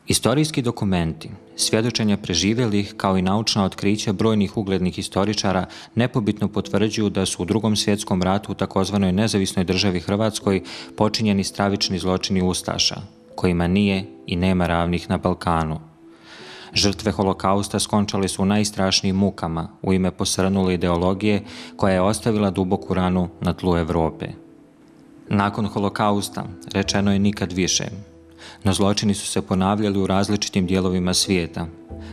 Istorijski dokumenti, svjedočenja preživjelih kao i naučna otkrića brojnih uglednih historičara nepobitno potvrđuju da su u Drugom svjetskom ratu u takozvanoj nezavisnoj državi Hrvatskoj počinjeni stravični zločini ustaša, kojima nije i nema ravnih na Balkanu. Žrtve holokausta skončale su u najstrašnijim mukama u ime posrnule ideologije koja je ostavila duboku ranu na tlu Evrope. Nakon holokausta rečeno je nikad više, no zločini su se ponavljali u različitim dijelovima svijeta,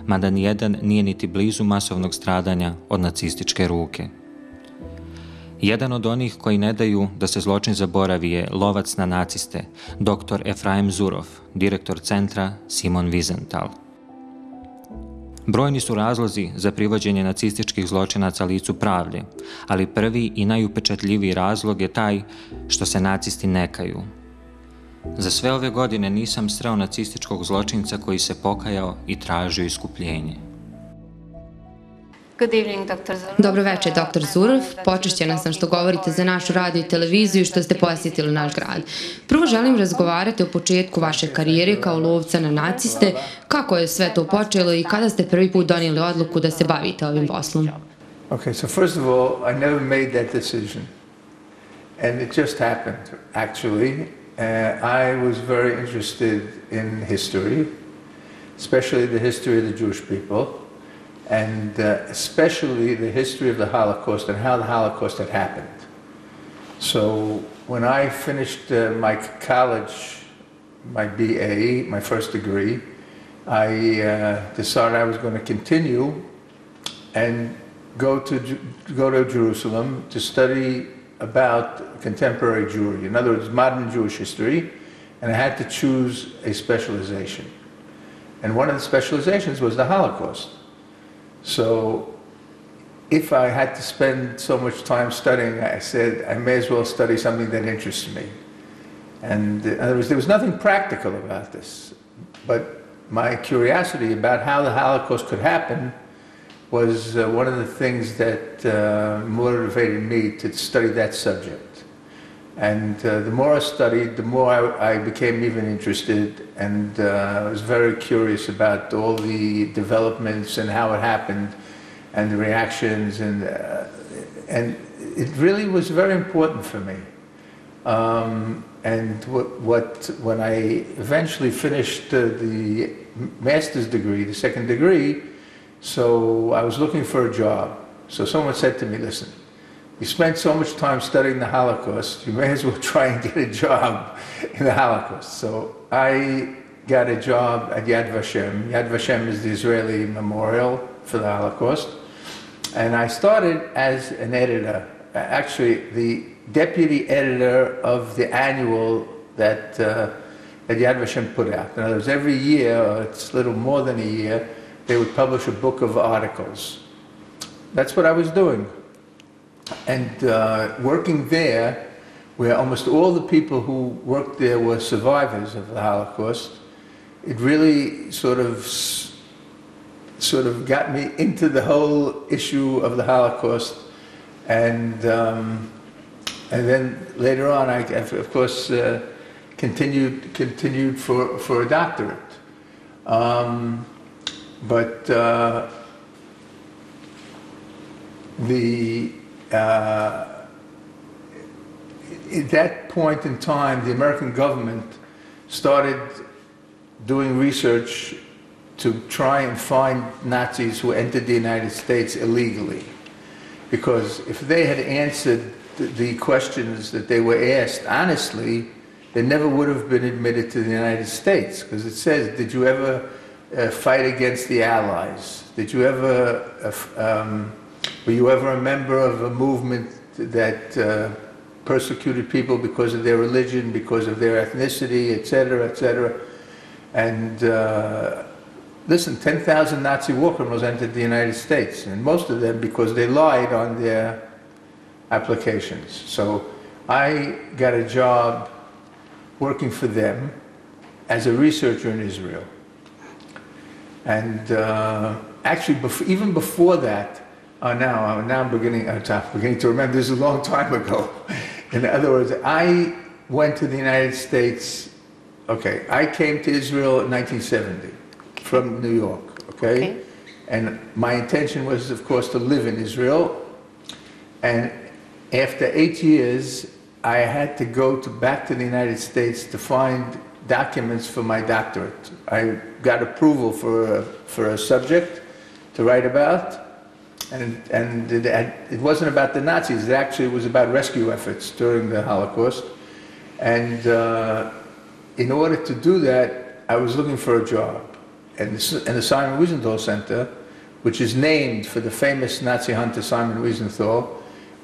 mada nijedan nije niti blizu masovnog stradanja od nacističke ruke. Jedan od onih koji ne daju da se zločin zaboravi je lovac na naciste, dr. Efraim Zuroff, direktor centra Simon Wiesenthal. Brojni su razlozi za privođenje nacističkih zločinaca licu pravde, ali prvi i najupečatljiviji razlog je taj što se nacisti ne kaju. Za sve ove godine nisam sreo nacističkog zločinca koji se pokajao i tražio iskupljenje. Dobro večer, dr. Zuroff. Počašćena sam što govorite za našu radio i televiziju i što ste posjetili naš grad. Prvo želim razgovarati o početku vaše karijere kao lovca na naciste, kako je sve to počelo i kada ste prvi put donijeli odluku da se bavite ovim poslom. Okay, so first of all, I never made that decision. And it just happened, actually. I was very interested in history, especially the history of the Jewish people, and especially the history of the Holocaust and how the Holocaust had happened. So when I finished my college, my BA, my first degree, I decided I was going to continue and go to Jerusalem to study about contemporary Jewry, in other words, modern Jewish history, and I had to choose a specialization. And one of the specializations was the Holocaust. So if I had to spend so much time studying, I said I may as well study something that interests me. And in other words, there was nothing practical about this, but my curiosity about how the Holocaust could happen was one of the things that motivated me to study that subject. And the more I studied, the more I became even interested, and I was very curious about all the developments and how it happened, and the reactions, and it really was very important for me. And when I eventually finished the master's degree, the second degree, so I was looking for a job. So someone said to me, listen, you spent so much time studying the Holocaust, you may as well try and get a job in the Holocaust. So I got a job at Yad Vashem. Yad Vashem is the Israeli memorial for the Holocaust. And I started as an editor, actually the deputy editor of the annual that Yad Vashem put out. In other words, every year, or it's a little more than a year, they would publish a book of articles. That's what I was doing. And working there, where almost all the people who worked there were survivors of the Holocaust, it really sort of got me into the whole issue of the Holocaust. And then later on, I of course continued for a doctorate. But at that point in time, the American government started doing research to try and find Nazis who entered the United States illegally. Because if they had answered the questions that they were asked honestly, they never would have been admitted to the United States. Because it says, did you ever fight against the Allies? Did you ever, were you ever a member of a movement that persecuted people because of their religion, because of their ethnicity, etc., etc.? And listen, 10,000 Nazi war criminals entered the United States, and most of them because they lied on their applications. So I got a job working for them as a researcher in Israel. And actually, even before that, now I'm beginning to remember, this is a long time ago. In other words, I went to the United States Okay, I came to Israel in 1970 from New York, okay? And my intention was, of course, to live in Israel. And after 8 years, I had to go back to the United States to find documents for my doctorate. I got approval for a subject to write about, and it wasn't about the Nazis. It actually was about rescue efforts during the Holocaust. And in order to do that, I was looking for a job. And the Simon Wiesenthal Center, which is named for the famous Nazi hunter Simon Wiesenthal,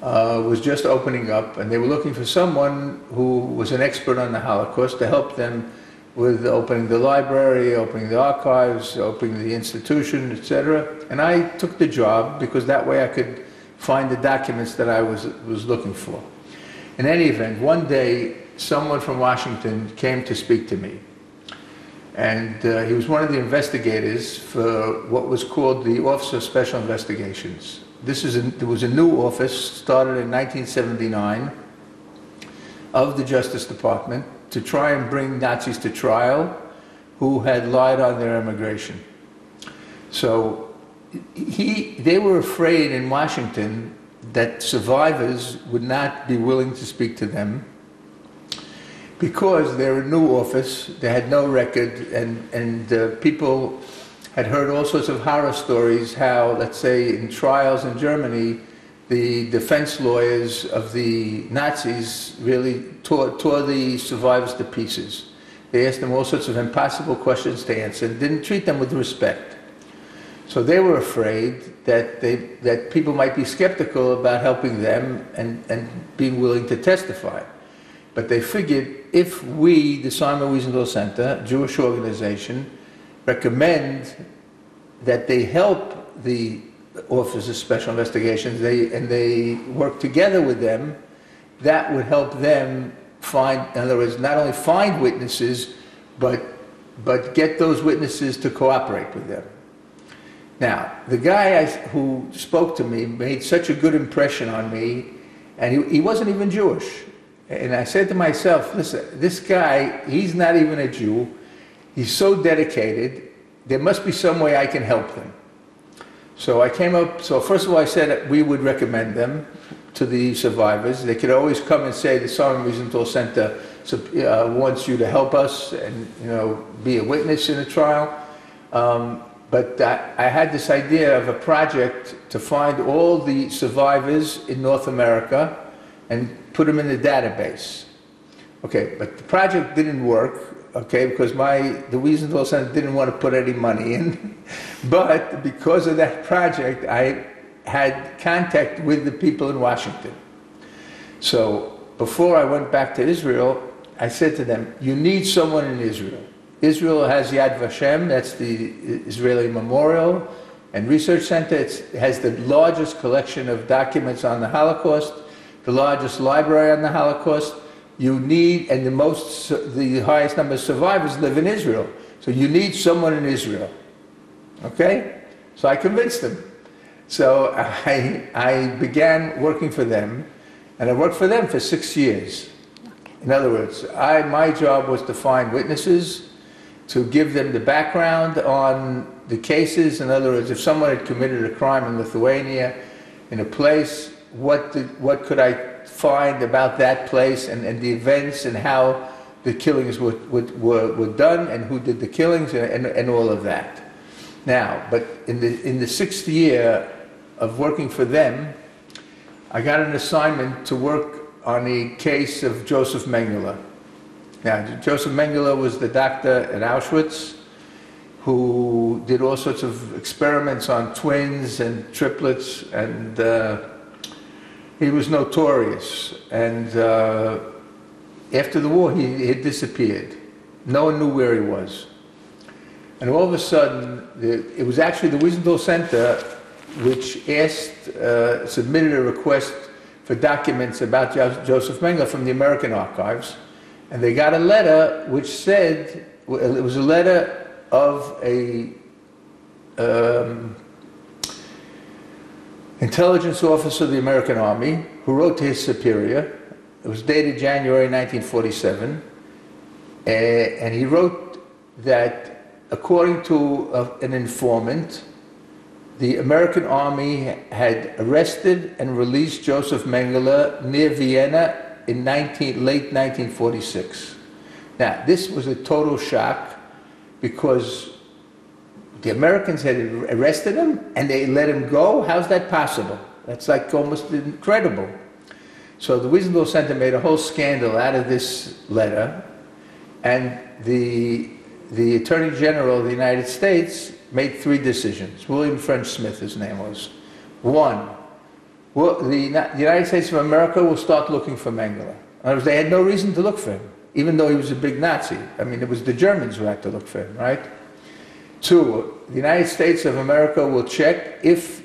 was just opening up, and they were looking for someone who was an expert on the Holocaust to help them with opening the library, opening the archives, opening the institution, etc. And I took the job because that way I could find the documents that I was looking for. In any event, one day someone from Washington came to speak to me. And he was one of the investigators for what was called the Office of Special Investigations. There was a new office started in 1979 of the Justice Department to try and bring Nazis to trial who had lied on their immigration. So they were afraid in Washington that survivors would not be willing to speak to them because they're a new office, they had no record, and people had heard all sorts of horror stories how, let's say, in trials in Germany, the defense lawyers of the Nazis really tore the survivors to pieces. They asked them all sorts of impossible questions to answer and didn't treat them with respect. So they were afraid that people might be skeptical about helping them and being willing to testify. But they figured if we, the Simon Wiesenthal Center, Jewish organization, recommend that they help the Office of Special Investigations and they work together with them, that would help them find, in other words, not only find witnesses, but get those witnesses to cooperate with them. Now, the guy who spoke to me made such a good impression on me, and he wasn't even Jewish. And I said to myself, listen, this guy, he's not even a Jew. He's so dedicated. There must be some way I can help them. So I came up, so first of all I said that we would recommend them to the survivors. They could always come and say the Simon Wiesenthal Center wants you to help us and be a witness in a trial. But I had this idea of a project to find all the survivors in North America and put them in the database. Okay, but the project didn't work, okay, because the Wiesenthal Center didn't want to put any money in. But because of that project, I had contact with the people in Washington. So before I went back to Israel, I said to them, you need someone in Israel. Israel has Yad Vashem, that's the Israeli Memorial and Research Center. It has the largest collection of documents on the Holocaust, the largest library on the Holocaust. You need, and the highest number of survivors live in Israel. So you need someone in Israel. Okay? So I convinced them. So I began working for them, and I worked for them for 6 years. In other words, my job was to find witnesses, to give them the background on the cases. In other words, if someone had committed a crime in Lithuania, in a place, what could I find about that place and the events and how the killings were done and who did the killings and all of that. Now, but in the 6th year of working for them, I got an assignment to work on a case of Joseph Mengele. Now, Joseph Mengele was the doctor at Auschwitz who did all sorts of experiments on twins and triplets, and he was notorious. And after the war, he had disappeared. No one knew where he was. And all of a sudden, it was actually the Wiesenthal Center which submitted a request for documents about Joseph Mengele from the American archives. And they got a letter which said, it was a letter of a intelligence officer of the American Army who wrote to his superior. It was dated January 1947. And he wrote that, according to an informant, the American army had arrested and released Joseph Mengele near Vienna in late 1946. Now, this was a total shock because the Americans had arrested him and they let him go. How's that possible? That's like almost incredible. So the Wiesenthal Center made a whole scandal out of this letter, and the Attorney General of the United States made 3 decisions. William French Smith, his name was. 1, the United States of America will start looking for Mengele. In other words, they had no reason to look for him, even though he was a big Nazi. I mean, it was the Germans who had to look for him, right? 2, the United States of America will check if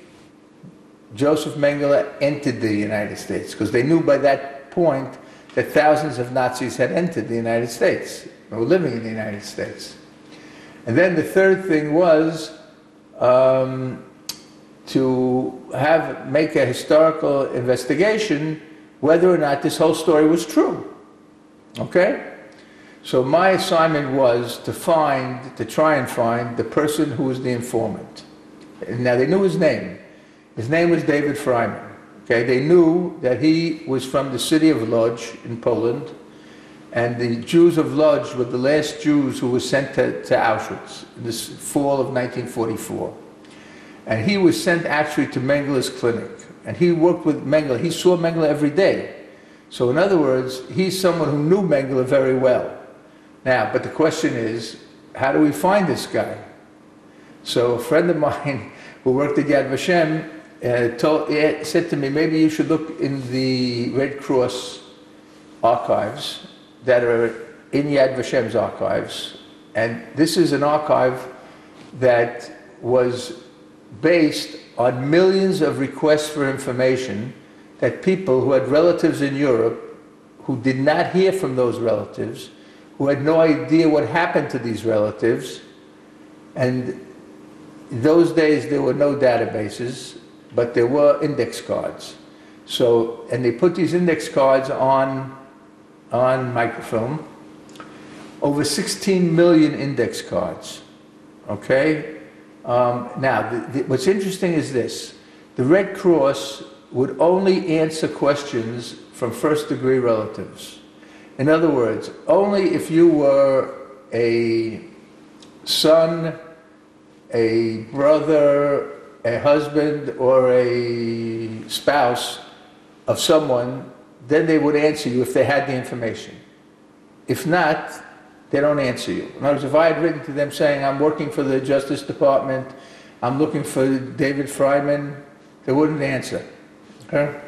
Joseph Mengele entered the United States, because they knew by that point that thousands of Nazis had entered the United States, or were living in the United States. And then the third thing was to make a historical investigation whether or not this whole story was true. Okay? So my assignment was to try and find the person who was the informant. Now they knew his name. His name was David Freiman. Okay? They knew that he was from the city of Lodz in Poland, and the Jews of Lodz were the last Jews who were sent to Auschwitz in this fall of 1944. And he was sent actually to Mengele's clinic. And he worked with Mengele. He saw Mengele every day. So in other words, he's someone who knew Mengele very well. Now, but the question is, how do we find this guy? So a friend of mine who worked at Yad Vashem said to me, maybe you should look in the Red Cross archives that are in Yad Vashem's archives. And this is an archive that was based on millions of requests for information that people who had relatives in Europe, who did not hear from those relatives, who had no idea what happened to these relatives. And in those days there were no databases, but there were index cards. So, and they put these index cards on microfilm, over 16 million index cards, okay? Now, what's interesting is this. The Red Cross would only answer questions from first-degree relatives. In other words, only if you were a son, a brother, a husband, or a spouse of someone, then they would answer you if they had the information. If not, they don't answer you. In other words, if I had written to them saying, I'm working for the Justice Department, I'm looking for David Freiman, they wouldn't answer. Okay?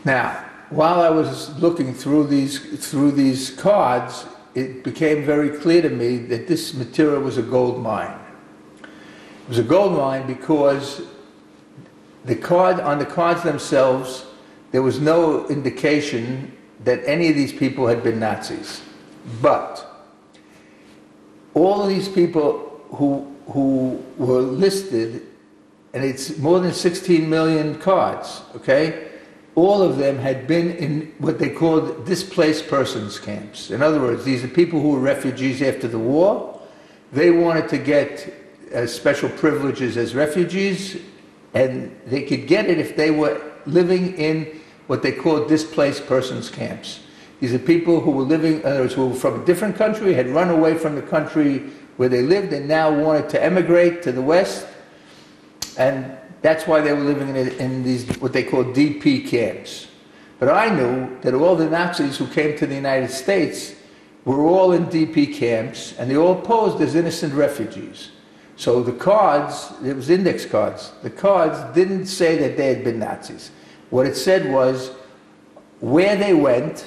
Now, while I was looking through these cards, it became very clear to me that this material was a gold mine. It was a gold mine because on the cards themselves, there was no indication that any of these people had been Nazis. But all of these people who were listed, and it's more than 16 million cards, okay? All of them had been in what they called displaced persons camps. In other words, these are people who were refugees after the war. They wanted to get special privileges as refugees, and they could get it if they were living in what they called displaced persons camps. These are people who were living, in other words, who were from a different country, had run away from the country where they lived, and now wanted to emigrate to the West. And that's why they were living in these, what they call DP camps. But I knew that all the Nazis who came to the United States were all in DP camps, and they all posed as innocent refugees. So the cards, it was index cards, the cards didn't say that they had been Nazis. What it said was where they went,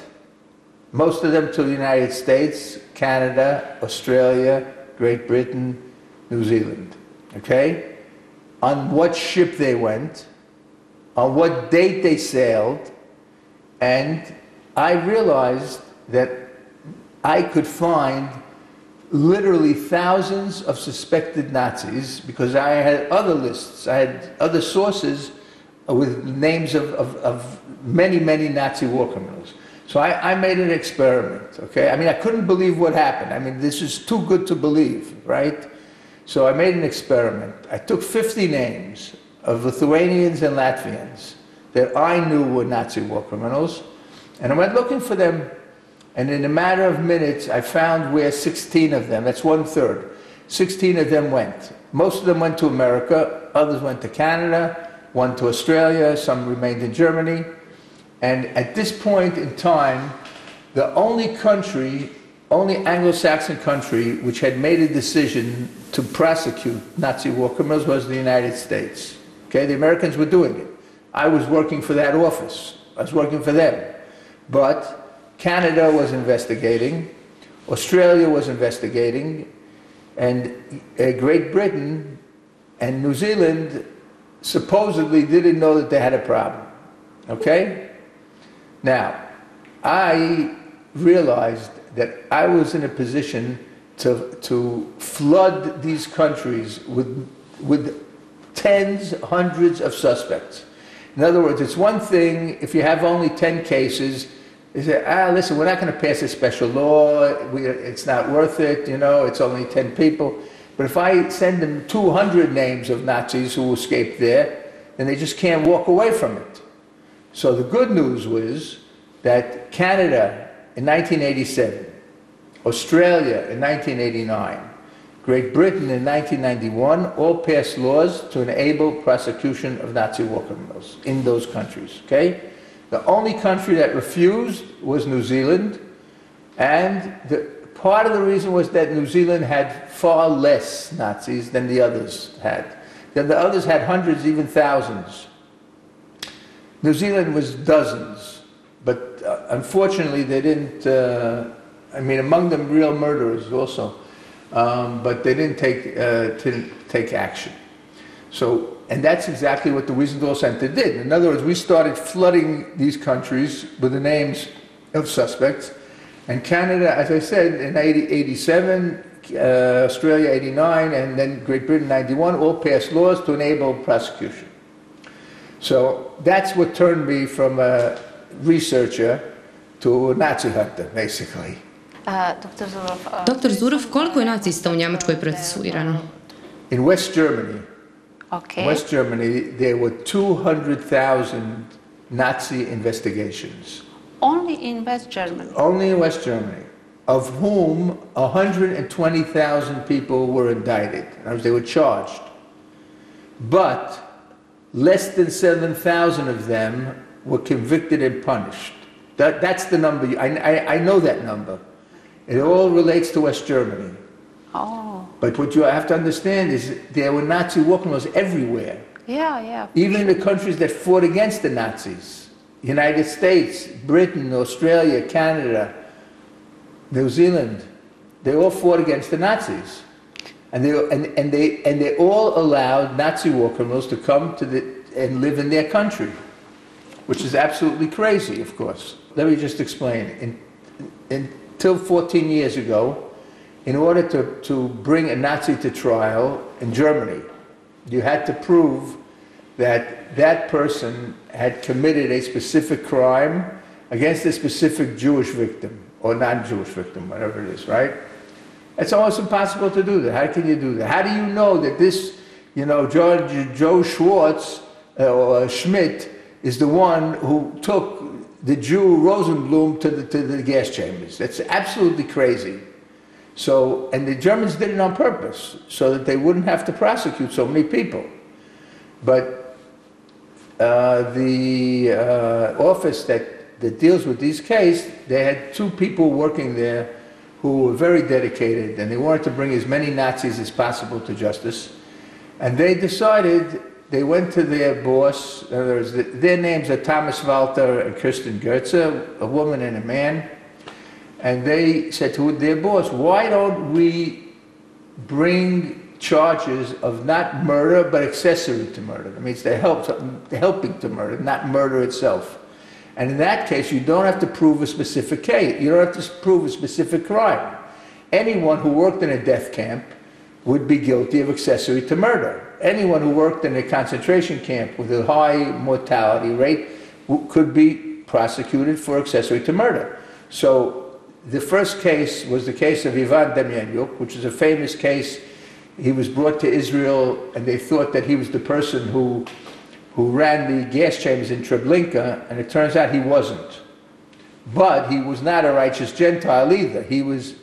most of them to the United States, Canada, Australia, Great Britain, New Zealand, okay? On what ship they went, on what date they sailed, and I realized that I could find literally thousands of suspected Nazis because I had other lists, I had other sources with names of many, many Nazi war criminals. So I made an experiment, okay? I mean, I couldn't believe what happened. I mean, this is too good to believe, right? So I made an experiment. I took 50 names of Lithuanians and Latvians that I knew were Nazi war criminals, and I went looking for them, and in a matter of minutes, I found where 16 of them, that's 1/3, 16 of them went. Most of them went to America, others went to Canada, one to Australia, some remained in Germany. And at this point in time, the only Anglo-Saxon country which had made a decision to prosecute Nazi war criminals was the United States. Okay, the Americans were doing it. I was working for that office. I was working for them. But Canada was investigating, Australia was investigating, and Great Britain and New Zealand supposedly didn't know that they had a problem. Okay? Now, I realized that I was in a position to flood these countries with tens, hundreds of suspects. In other words, it's one thing if you have only 10 cases, you say, listen, we're not going to pass a special law, it's not worth it, you know, it's only 10 people. But if I send them 200 names of Nazis who escaped there, then they just can't walk away from it. So the good news was that Canada in 1987, Australia in 1989, Great Britain in 1991 all passed laws to enable prosecution of Nazi war criminals in those countries, okay? The only country that refused was New Zealand, and part of the reason was that New Zealand had far less Nazis than the others had. Then the others had hundreds, even thousands. New Zealand was dozens, but unfortunately they didn't, I mean, among them real murderers also, but they didn't take action. So, and that's exactly what the Wiesenthal Center did. In other words, we started flooding these countries with the names of suspects, and Canada, as I said, in 87, Australia 89, and then Great Britain 91, all passed laws to enable prosecution. So that's what turned me from a researcher to a Nazi hunter, basically. Dr. Zurov, koliko je nacista u Njemačkoj procesuirano? In West Germany, Okay. West Germany, there were 200,000 Nazi investigations. Only in West Germany? Only in West Germany, of whom 120,000 people were indicted. In other words, they were charged. But less than 7,000 of them were convicted and punished. That's the number. I know that number. It all relates to West Germany. Oh. But what you have to understand is there were Nazi war criminals everywhere. Yeah. Even in the countries that fought against the Nazis. United States, Britain, Australia, Canada, New Zealand. They all fought against the Nazis. And they all allowed Nazi war criminals to come and live in their country, which is absolutely crazy, of course. Let me just explain. Until 14 years ago, in order to bring a Nazi to trial in Germany, you had to prove that that person had committed a specific crime against a specific Jewish victim, or non-Jewish victim, whatever it is, right? It's almost impossible to do that. How can you do that? How do you know that this, you know, Joe Schwartz or Schmidt is the one who took the Jew Rosenblum to the gas chambers? That's absolutely crazy. So, and the Germans did it on purpose, so that they wouldn't have to prosecute so many people. But the office that deals with these cases, they had 2 people working there who were very dedicated, and they wanted to bring as many Nazis as possible to justice. And they decided, they went to their boss, in other words, their names are Thomas Walter and Kirsten Goetze, a woman and a man. And they said to their boss, why don't we bring charges of not murder, but accessory to murder? That means they're helping to murder, not murder itself. And in that case, you don't have to prove a specific case. You don't have to prove a specific crime. Anyone who worked in a death camp would be guilty of accessory to murder. Anyone who worked in a concentration camp with a high mortality rate could be prosecuted for accessory to murder. So the first case was the case of Ivan Demyanjuk, which is a famous case. He was brought to Israel, and they thought that he was the person who ran the gas chambers in Treblinka, and it turns out he wasn't. But he was not a righteous Gentile either. He was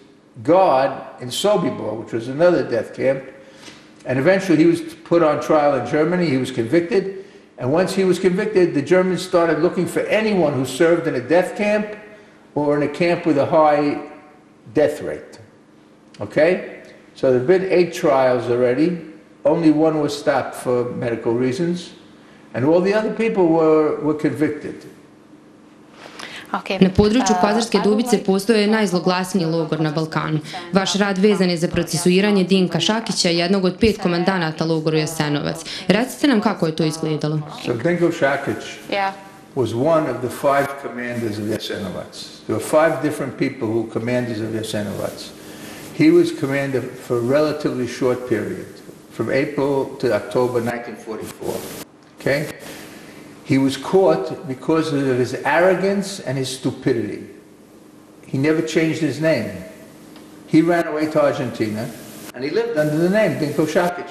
God in Sobibor, which was another death camp. And eventually he was put on trial in Germany. He was convicted. And once he was convicted, the Germans started looking for anyone who served in a death camp or in a camp with a high death rate. Okay? So there have been 8 trials already. Only one was stopped for medical reasons. And all the other people were convicted. Okay. Na području Kozarske Dubice postoje najzloglasniji logor na Balkanu. Vaš rad vezan je za procesuiranje Dinka Šakića, jednog od 5 komandanata logoru Jasenovac. Recite nam kako je to izgledalo. So Dinko Šakić was one of the 5 commanders of Jasenovac. There were 5 different people who were commanders of Jasenovac. He was commander for a relatively short period, from April to October 1944. Okay? He was caught because of his arrogance and his stupidity. He never changed his name. He ran away to Argentina, and he lived under the name Dinko Šakić.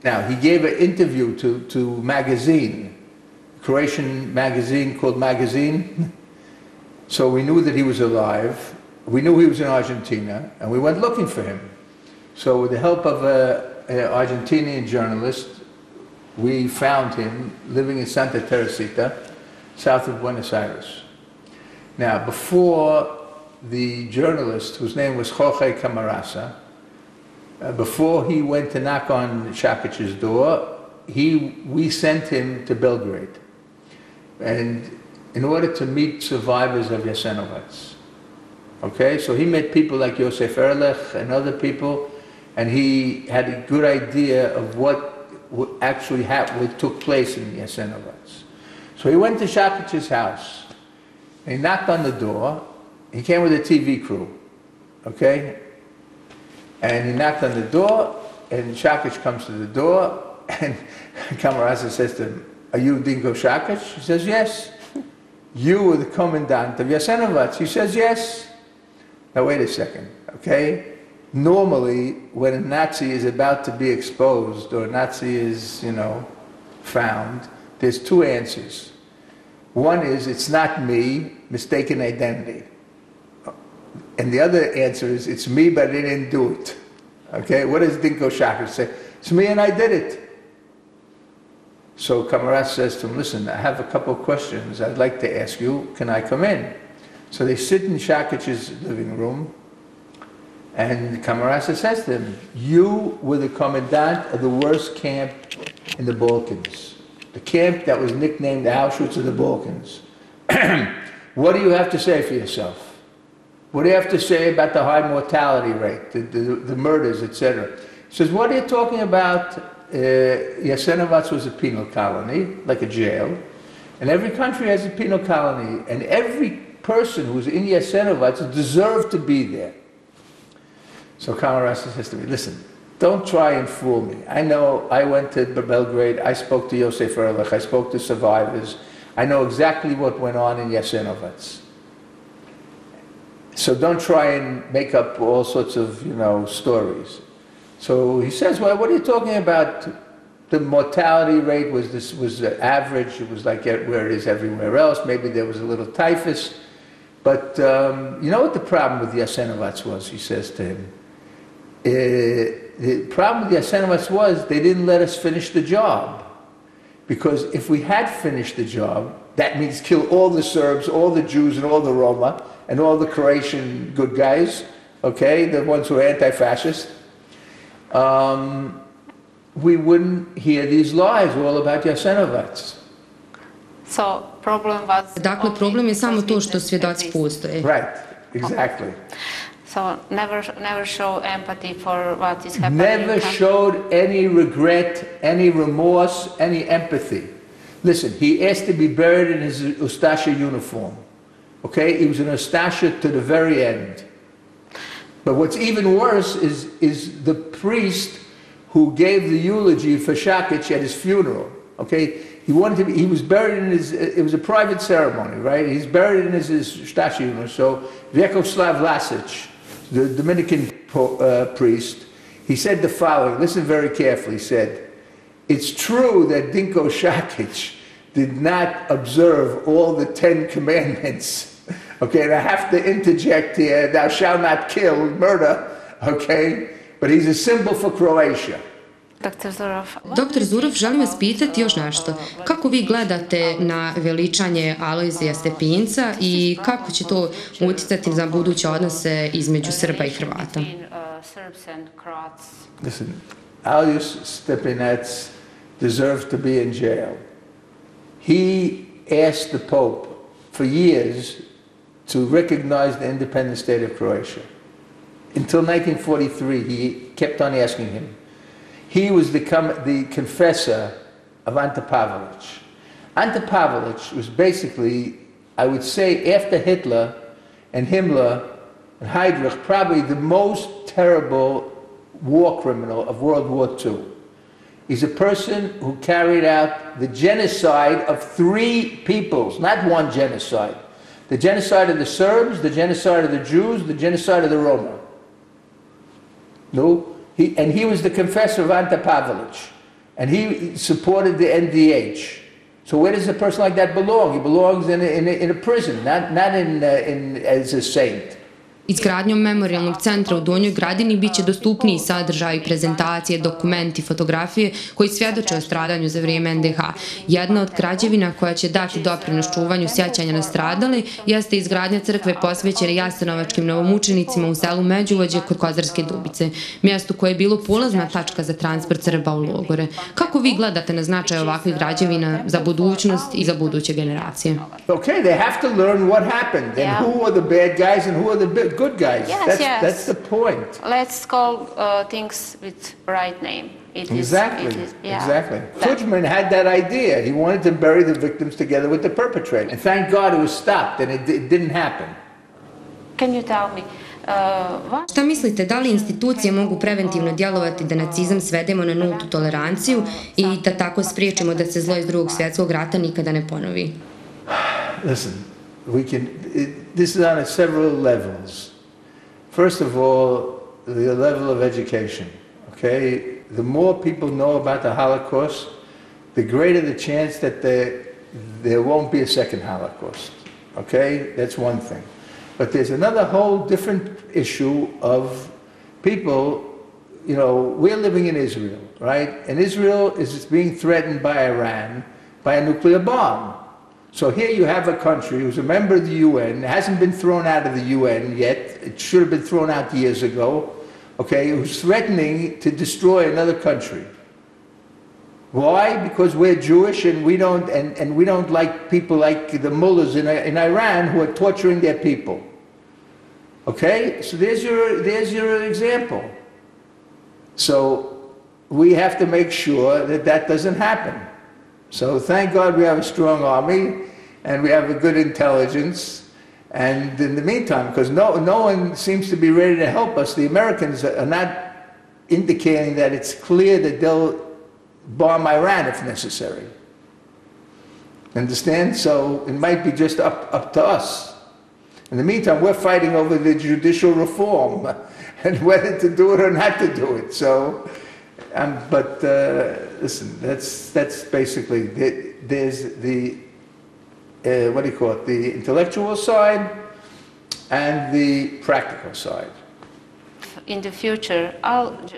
Now, he gave an interview to magazine, a Croatian magazine called Magazine. So we knew that he was alive. We knew he was in Argentina, and we went looking for him. So with the help of an Argentinian journalist, we found him living in Santa Teresita, south of Buenos Aires. Now, before the journalist, whose name was Jorge Camarasa, before he went to knock on Šakić's door, we sent him to Belgrade, and in order to meet survivors of Jasenovac. Okay, so he met people like Josef Erlich and other people, and he had a good idea of what actually what took place in Jasenovac. So he went to Šakić's house, and he knocked on the door. He came with a TV crew, okay? And he knocked on the door, and Šakić comes to the door, and Camarasa says to him, "Are you Dinko Šakić?" He says, "Yes." "You were the commandant of Jasenovac?" He says, "Yes." Now wait a second, okay? Normally, when a Nazi is about to be exposed, or a Nazi is, found, there's 2 answers. One is, "It's not me, mistaken identity." And the other answer is, "It's me, but I didn't do it." Okay, what does Dinko Šakić say? "It's me and I did it." So Camarasa says to him, "Listen, I have a couple of questions I'd like to ask you. Can I come in?" So they sit in Šakić's living room, and Camarasa says to him, "You were the commandant of the worst camp in the Balkans, the camp that was nicknamed Auschwitz of the Balkans. What do you have to say for yourself? What do you have to say about the high mortality rate, the murders, etc.?" He says, "What are you talking about? Jasenovac was a penal colony, like a jail, and every country has a penal colony, and every person who's in Jasenovac deserved to be there." So Camarasa says to me, "Listen, don't try and fool me. I know, I went to Belgrade, I spoke to Josef Erlich, I spoke to survivors. I know exactly what went on in Jasenovac. So don't try and make up all sorts of, stories." So he says, "Well, what are you talking about? The mortality rate was average. It was like where it is everywhere else. Maybe there was a little typhus. But you know what the problem with Jasenovac was," he says to him. "The problem with Jasenovac was they didn't let us finish the job. Because if we had finished the job, that means kill all the Serbs, all the Jews, and all the Roma, and all the Croatian good guys, okay, the ones who are anti-fascist, we wouldn't hear these lies all about Jasenovac." So problem was... Dakle, problem je samo to što svjedoci postoje. Right, exactly. So never show empathy for what is happening. Never showed any regret, any remorse, any empathy. Listen, he asked to be buried in his Ustasha uniform. Okay, he was an Ustasha to the very end. But what's even worse is the priest who gave the eulogy for Šakić at his funeral. Okay, he wanted to be, he was buried in his, it was a private ceremony, right? He's buried in his statue. So Vyacheslav Lasic, the Dominican priest, he said the following, listen very carefully, he said, it's true that Dinko Šakić did not observe all the 10 commandments. Okay, and I have to interject here, thou shalt not kill, murder, okay? But he's a symbol for Croatia. Dr. Zurov, želim vas pitati još nešto. Kako vi gledate na veličanje Alojzija Stepinca i kako će to uticati na buduće odnose između Srba i Hrvata? Listen, Alojzij Stepinac deserved to be in jail. He asked the Pope for years to recognize the independent state of Croatia. Until 1943, he kept on asking him. He was the confessor of Ante Pavelić. Ante Pavelić was basically, I would say, after Hitler and Himmler and Heydrich, probably the most terrible war criminal of World War II. He's a person who carried out the genocide of 3 peoples, not one genocide. The genocide of the Serbs, the genocide of the Jews, the genocide of the Roma. No? He was the confessor of Ante Pavelić, and he supported the NDH. So where does a person like that belong? He belongs in a prison, not as a saint. Izgradnjom memorialnog centra u Donjoj Gradini biće dostupniji sadržaj, prezentacije, dokumenti, fotografije koji svjedoče o stradanju za vrijeme NDH. Jedna od građevina koja će dati doprinos čuvanju sjećanja na stradale jeste izgradnja crkve posvećene jasenovačkim novomučenicima u selu Međuvođe kod Kozarske Dubice, mjesto koje je bilo polazna tačka za transport Srba u logore. Kako vi gledate na značaj ovakvih građevina za budućnost i za buduće generacije? Okay, they have to learn what happened and who are the bad guys and who are the good guys. Yes, that's the point. Let's call things with right name. Exactly. Tudjman had that idea. He wanted to bury the victims together with the perpetrator. And thank God it was stopped and it didn't happen. Can you tell me? Šta mislite, da li institucije mogu preventivno djelovati da nacizam svedemo na nultu toleranciju i da tako spriječimo da se zlo iz Drugog svjetskog rata nikada ne ponovi? Listen, this is on several levels. First of all, the level of education, okay? The more people know about the Holocaust, the greater the chance that there won't be a second Holocaust, okay? That's one thing. But there's another whole different issue of people, you know, we're living in Israel, right? And Israel is being threatened by Iran by a nuclear bomb. So here you have a country who's a member of the UN, hasn't been thrown out of the UN yet, it should have been thrown out years ago, okay, who's threatening to destroy another country. Why? Because we're Jewish and we don't like people like the mullahs in Iran who are torturing their people. Okay? So there's your example. So we have to make sure that doesn't happen. So thank God we have a strong army and we have a good intelligence. And in the meantime, because no one seems to be ready to help us, the Americans are not indicating that it's clear that they'll bomb Iran if necessary. Understand? So it might be just up to us. In the meantime, we're fighting over the judicial reform and whether to do it or not to do it. So, but listen, that's basically, there's the, what do you call it, the intellectual side and the practical side.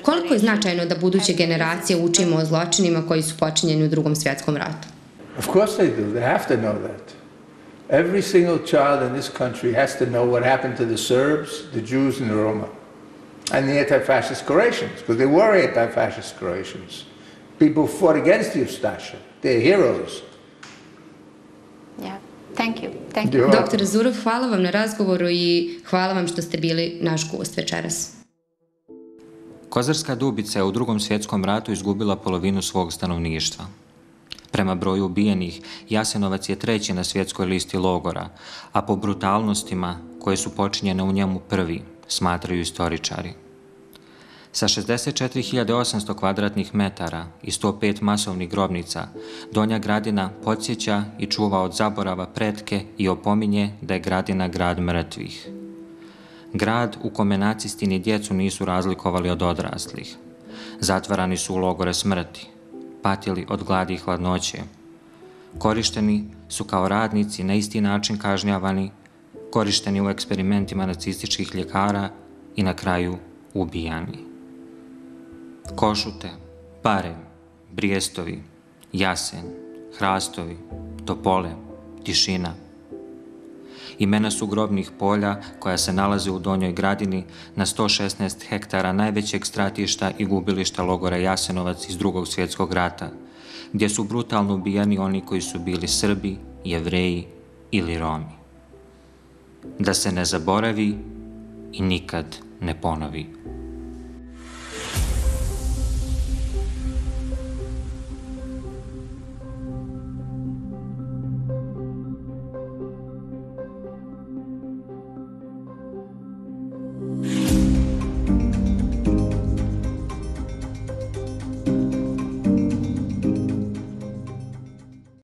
Koliko je značajno da buduće generacije učimo o zločinima koji su počinjeni u Drugom svjetskom ratu? Of course they do. They have to know that. Every single child in this country has to know what happened to the Serbs, the Jews, and the Roma. And the anti-fascist Croatians, because they were anti-fascist Croatians. People who fought against Ustaša. They're heroes. Yeah. Thank you. Dr. Zurov, hvala vam na razgovoru i hvala vam što ste bili naš gost večeras. Kozarska Dubica je u Drugom svjetskom ratu izgubila polovinu svog stanovništva. Prema broju ubijenih, Jasenovac je 3. na svjetskoj listi logora, a po brutalnostima koje su počinjene u njemu prvi, smatraju istoričari. Sa 64.800 kvadratnih metara i 105 masovnih grobnica, Donja Gradina podsjeća i čuva od zaborava pretke i opominje da je Gradina grad mrtvih. Grad u kome nacisti ni djecu nisu razlikovali od odraslih. Zatvarani su u logore smrti, patili od gladi i hladnoće. Korišteni su kao radnici, na isti način kažnjavani, korišteni u eksperimentima nacističkih ljekara i na kraju ubijani. Košute, Pare, Brijestovi, Jasen, Hrastovi, Topole, Tišina. Imena su grobnih polja koja se nalaze u Donjoj Gradini na 116 hektara najvećeg stratišta i gubilišta logora Jasenovac iz Drugog svjetskog rata, gdje su brutalno ubijani oni koji su bili Srbi, Jevreji ili Romi. Da se ne zaboravi i nikad ne ponovi.